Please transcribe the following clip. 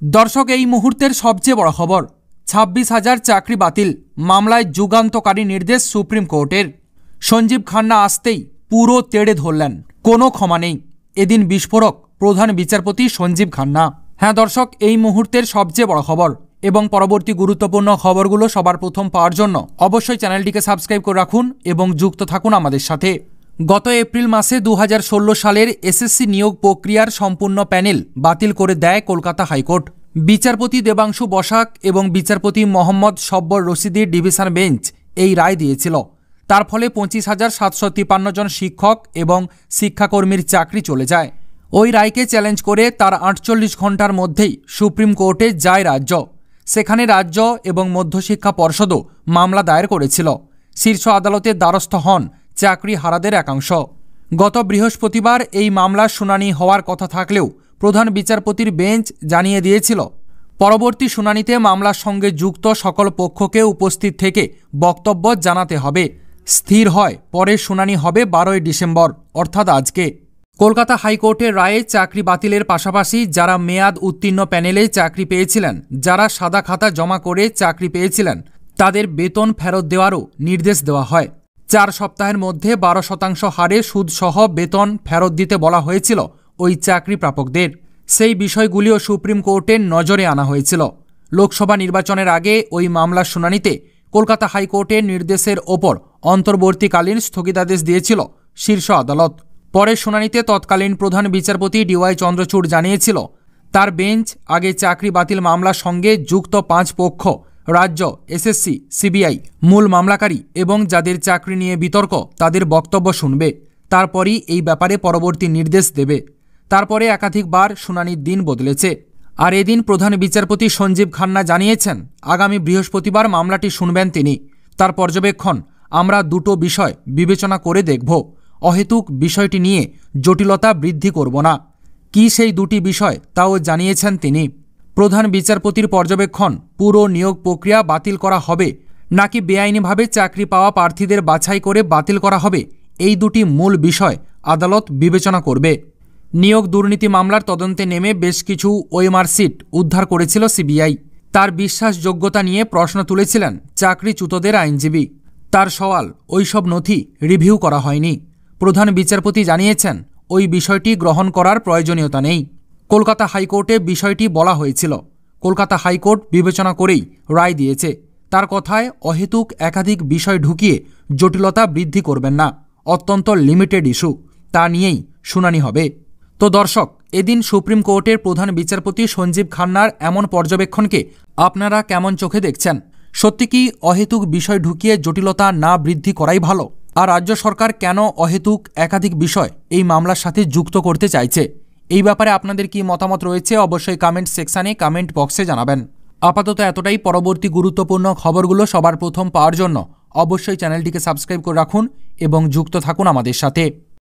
দর্শক, এই মুহূর্তের সবচেয়ে বড় খবর, 26,000 চাকরি বাতিল মামলায় যুগান্তকারী নির্দেশ সুপ্রিম কোর্টের। সঞ্জীব খান্না আসতেই পুরো তেড়ে ধরলেন, কোনো ক্ষমা নেই। এদিন বিস্ফোরক প্রধান বিচারপতি সঞ্জীব খান্না। হ্যাঁ দর্শক, এই মুহূর্তের সবচেয়ে বড় খবর এবং পরবর্তী গুরুত্বপূর্ণ খবরগুলো সবার প্রথম পাওয়ার জন্য অবশ্যই চ্যানেলটিকে সাবস্ক্রাইব করে রাখুন এবং যুক্ত থাকুন আমাদের সাথে। গত এপ্রিল মাসে 2016 সালের এসএসসি নিয়োগ প্রক্রিয়ার সম্পূর্ণ প্যানেল বাতিল করে দেয় কলকাতা হাইকোর্ট। বিচারপতি দেবাংশু বসাক এবং বিচারপতি মোহাম্মদ সব্বর রশিদির ডিভিশন বেঞ্চ এই রায় দিয়েছিল। তার ফলে 25,753 জন শিক্ষক এবং শিক্ষাকর্মীর চাকরি চলে যায়। ওই রায়কে চ্যালেঞ্জ করে তার 48 ঘন্টার মধ্যেই সুপ্রিম কোর্টে যায় রাজ্য। সেখানে রাজ্য এবং মধ্যশিক্ষা পর্ষদও মামলা দায়ের করেছিল। শীর্ষ আদালতের দ্বারস্থ হন চাকরি হারাদের একাংশ। গত বৃহস্পতিবার এই মামলার শুনানি হওয়ার কথা থাকলেও প্রধান বিচারপতির বেঞ্চ জানিয়ে দিয়েছিল, পরবর্তী শুনানিতে মামলার সঙ্গে যুক্ত সকল পক্ষকে উপস্থিত থেকে বক্তব্য জানাতে হবে। স্থির হয় পরের শুনানি হবে 12 ডিসেম্বর, অর্থাৎ আজকে। কলকাতা হাইকোর্টের রায়ে চাকরি বাতিলের পাশাপাশি যারা মেয়াদ উত্তীর্ণ প্যানেলে চাকরি পেয়েছিলেন, যারা সাদা খাতা জমা করে চাকরি পেয়েছিলেন, তাদের বেতন ফেরত দেওয়ারও নির্দেশ দেওয়া হয়। 4 সপ্তাহের মধ্যে 12% হারে সুদসহ বেতন ফেরত দিতে বলা হয়েছিল ওই চাকরি প্রাপকদের। সেই বিষয়গুলিও সুপ্রিম কোর্টের নজরে আনা হয়েছিল। লোকসভা নির্বাচনের আগে ওই মামলার শুনানিতে কলকাতা হাইকোর্টের নির্দেশের ওপর অন্তর্বর্তীকালীন স্থগিতাদেশ দিয়েছিল শীর্ষ আদালত। পরের শুনানিতে তৎকালীন প্রধান বিচারপতি ডিওয়াই চন্দ্রচূড় জানিয়েছিল, তার বেঞ্চ আগে চাকরি বাতিল মামলার সঙ্গে যুক্ত 5 পক্ষ, রাজ্য, এসএসসি, সিবিআই, মূল মামলাকারী এবং যাদের চাকরি নিয়ে বিতর্ক, তাদের বক্তব্য শুনবে। তারপরই এই ব্যাপারে পরবর্তী নির্দেশ দেবে। তারপরে একাধিকবার শুনানির দিন বদলেছে। আর এদিন প্রধান বিচারপতি সঞ্জীব খান্না জানিয়েছেন, আগামী বৃহস্পতিবার মামলাটি শুনবেন তিনি। তার পর্যবেক্ষণ, আমরা দুটো বিষয় বিবেচনা করে দেখব। অহেতুক বিষয়টি নিয়ে জটিলতা বৃদ্ধি করব না। কি সেই দুটি বিষয় তাও জানিয়েছেন তিনি। প্রধান বিচারপতির পর্যবেক্ষণ, পুরো নিয়োগ প্রক্রিয়া বাতিল করা হবে নাকি বেআইনিভাবে চাকরি পাওয়া প্রার্থীদের বাছাই করে বাতিল করা হবে, এই দুটি মূল বিষয় আদালত বিবেচনা করবে। নিয়োগ দুর্নীতি মামলার তদন্তে নেমে বেশ কিছু ওএমআর-শিট উদ্ধার করেছিল সিবিআই। তার বিশ্বাসযোগ্যতা নিয়ে প্রশ্ন তুলেছিলেন চাকরিচ্যুতদের আইনজীবী। তার সওয়াল, ওইসব নথি রিভিউ করা হয়নি। প্রধান বিচারপতি জানিয়েছেন, ওই বিষয়টি গ্রহণ করার প্রয়োজনীয়তা নেই। কলকাতা হাইকোর্টে বিষয়টি বলা হয়েছিল। কলকাতা হাইকোর্ট বিবেচনা করেই রায় দিয়েছে। তার কথায়, অহেতুক একাধিক বিষয় ঢুকিয়ে জটিলতা বৃদ্ধি করবেন না। অত্যন্ত লিমিটেড ইস্যু, তা নিয়েই শুনানি হবে। তো দর্শক, এদিন সুপ্রিম কোর্টের প্রধান বিচারপতি সঞ্জীব খান্নার এমন পর্যবেক্ষণকে আপনারা কেমন চোখে দেখছেন? সত্যি কি অহেতুক বিষয় ঢুকিয়ে জটিলতা না বৃদ্ধি করাই ভালো? আর রাজ্য সরকার কেন অহেতুক একাধিক বিষয় এই মামলার সাথে যুক্ত করতে চাইছে? এই ব্যাপারে আপনাদের কি মতামত রয়েছে অবশ্যই কমেন্ট সেকশানে, কমেন্ট বক্সে জানাবেন। আপাতত এতটাই। পরবর্তী গুরুত্বপূর্ণ খবরগুলো সবার প্রথম পাওয়ার জন্য অবশ্যই চ্যানেলটিকে সাবস্ক্রাইব করে রাখুন এবং যুক্ত থাকুন আমাদের সাথে।